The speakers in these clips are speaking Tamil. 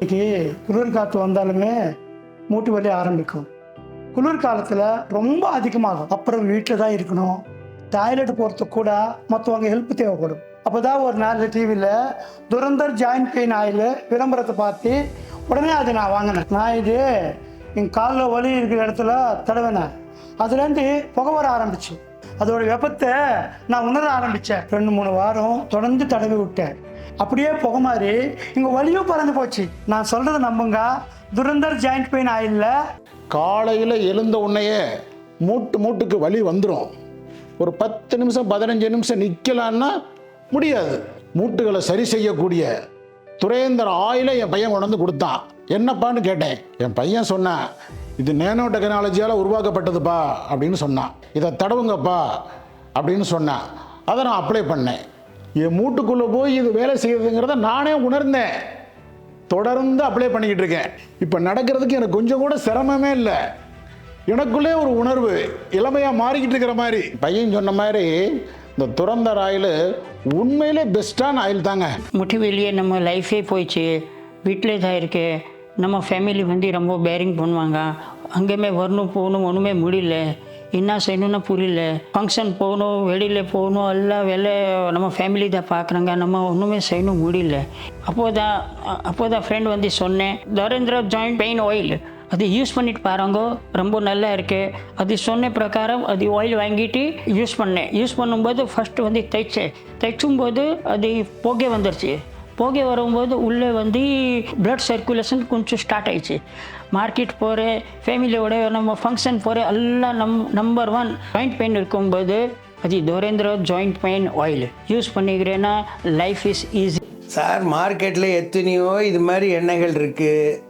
இன்னைக்கு குளிர் காற்று வந்தாலுமே மூட்டு வலி ஆரம்பிக்கும். குளிர் காலத்தில் ரொம்ப அதிகமாகும். அப்புறம் வீட்டில் தான் இருக்கணும். டாய்லெட் போகிறதுக்கு கூட மற்றவங்க ஹெல்ப் தேவைப்படும். அப்போ தான் ஒரு நாள் டிவியில் துரந்தர் ஜாயின்ட் பெயின் ஆயில் விளம்பரத்தை பார்த்து உடனே அதை நான் வாங்கினேன். நான் இது என் காலில் வலி இருக்கிற இடத்துல தடவினேன். அதுலேருந்து புகை வர ஆரம்பிச்சு. அதோட வெப்பத்தை நான் உணர ஆரம்பித்தேன். 2-3 வாரம் தொடர்ந்து தடவி விட்டேன். அப்படியே புகை மாதிரி இங்கே வலியும் பறந்து போச்சு. நான் சொல்கிறத நம்புங்க, துரந்தர் ஜாயிண்ட் பெயின் ஆயிலில் காலையில் எழுந்த உடனேயே மூட்டுக்கு வலி வந்துடும். ஒரு 10 நிமிஷம் 15 நிமிஷம் நிற்கலான்னா முடியாது. மூட்டுகளை சரி செய்யக்கூடிய துரேந்தர் ஆயிலை என் பையன் கொண்டு கொடுத்தான். என்னப்பான்னு கேட்டேன். என் பையன் சொன்னான், இது நேனோ டெக்னாலஜியால் உருவாக்கப்பட்டதுப்பா அப்படின்னு சொன்னான். இதை தடவுங்கப்பா அப்படின்னு சொன்னான். அதை நான் அப்ளை பண்ணேன். என் மூட்டுக்குள்ளே போய் இது வேலை செய்யுதுங்கிறத நானே உணர்ந்தேன். தொடர்ந்து அப்ளை பண்ணிக்கிட்டு இருக்கேன். இப்போ நடக்கிறதுக்கு எனக்கு கொஞ்சம் கூட சிரமமே இல்லை. எனக்குள்ளே ஒரு உணர்வு இளமையாக மாறிக்கிட்டு இருக்கிற மாதிரி. பையன் சொன்ன மாதிரி இந்த துரந்தர் ஆயில் உண்மையிலே பெஸ்ட்டான ஆயில் தாங்க. முட்டி வெளியே நம்ம லைஃபே போயிடுச்சு, வீட்டிலே தான் இருக்கு. நம்ம ஃபேமிலி வந்து ரொம்ப பேரிங் பண்ணுவாங்க. அங்கேயுமே வரணும் போகணும் ஒன்றுமே முடியல. என்ன செய்யணும்னு புரியல. ஃபங்க்ஷன் போகணும், வெளியில் போகணும், எல்லாம் வேலை நம்ம ஃபேமிலி தான் பார்க்குறாங்க. நம்ம ஒன்றுமே செய்யணும் முடியல. அப்போதான் ஃப்ரெண்ட் வந்து சொன்னேன், துரந்தர் ஜாயிண்ட் பெயின் ஆயில் அது யூஸ் பண்ணிட்டு பாருங்க, ரொம்ப நல்லா இருக்குது. அது சொன்ன பிரகாரம் அது ஆயில் வாங்கிட்டு யூஸ் பண்ணேன். யூஸ் பண்ணும்போது ஃபஸ்ட்டு வந்து தைச்சும்போது அது புகை வந்துருச்சு. புகை வரும்போது உள்ளே வந்து பிளட் சர்க்குலேஷன் கொஞ்சம் ஸ்டார்ட் ஆயிடுச்சு. மார்க்கெட் போகிறேன், ஃபேமிலியோட நம்ம ஃபங்க்ஷன் போகிறேன், எல்லாம் நம்பர் 1 ஜாயிண்ட் பெயின் இருக்கும்போது அது துரந்தர் ஜாயிண்ட் பெயின் ஆயில் யூஸ் பண்ணிக்கிறேன்னா லைஃப் இஸ் ஈஸி. சார், மார்க்கெட்டில் எத்தனையோ இது மாதிரி எண்ணெய்கள் இருக்குது.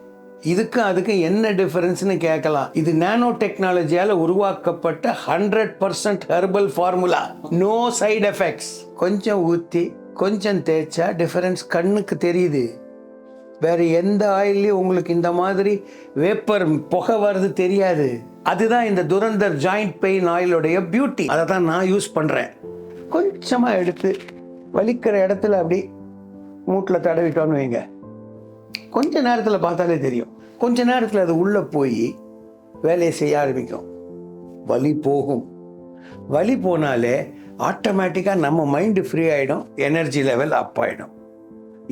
இதுக்கும் அதுக்கும் என்ன டிஃபரன்ஸ்னு கேட்கலாம். இது நானோ டெக்னாலஜியால் உருவாக்கப்பட்ட 100% herbal formula. No side effects. கொஞ்சம் ஊற்றி கொஞ்சம் தேய்ச்சா டிஃபரன்ஸ் கண்ணுக்கு தெரியுது. வேறு எந்த ஆயிலையும் உங்களுக்கு இந்த மாதிரி வேப்பர் புகை வருது தெரியாது. அதுதான் இந்த துரந்தர் ஜாயிண்ட் பெயின் ஆயிலுடைய பியூட்டி. அதை தான் நான் யூஸ் பண்ணுறேன். கொஞ்சமாக எடுத்து வலிக்கிற இடத்துல அப்படி மூட்டில் தடவிட்டோன்னு வைங்க, கொஞ்ச நேரத்தில் பார்த்தாலே தெரியும். கொஞ்ச நேரத்தில் அது உள்ளே போய் வேலையை செய்ய ஆரம்பிக்கும். வலி போகும். வலி போனாலே ஆட்டோமேட்டிக்காக நம்ம மைண்டு ஃப்ரீ ஆகிடும், எனர்ஜி லெவல் அப் ஆகிடும்.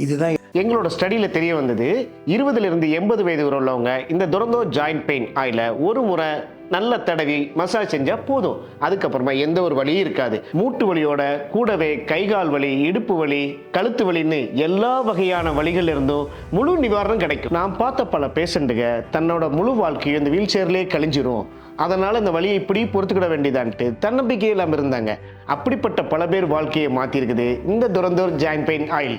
இதுதான் எங்களோட ஸ்டடியில் தெரிய வந்தது. 20லிருந்து 80 வயது வரை உள்ளவங்க இந்த துரந்தர் ஜாயிண்ட் பெயின் ஆயில ஒரு முறை நல்ல தடவி மசாஜ் செஞ்சால் போதும். அதுக்கப்புறமா எந்த ஒரு வலியும் இருக்காது. மூட்டு வலியோட கூடவே கைகால் வலி, இடுப்பு வலி, கழுத்து வலின்னு எல்லா வகையான வலிகள் இருந்தும் முழு நிவாரணம் கிடைக்கும். நான் பார்த்த பல பேஷண்ட்டுங்க தன்னோட முழு வாழ்க்கையும் இந்த வீல் சேர்லேயே கழிஞ்சிரும், அதனால் இந்த வலியை இப்படி பொறுத்துக்கிட வேண்டியதான்ட்டு தன்னம்பிக்கை இல்லாமல் இருந்தாங்க. அப்படிப்பட்ட பல பேர் வாழ்க்கையை மாற்றிருக்குது இந்த துரந்தர் ஜாயிண்ட் பெயின் ஆயில்.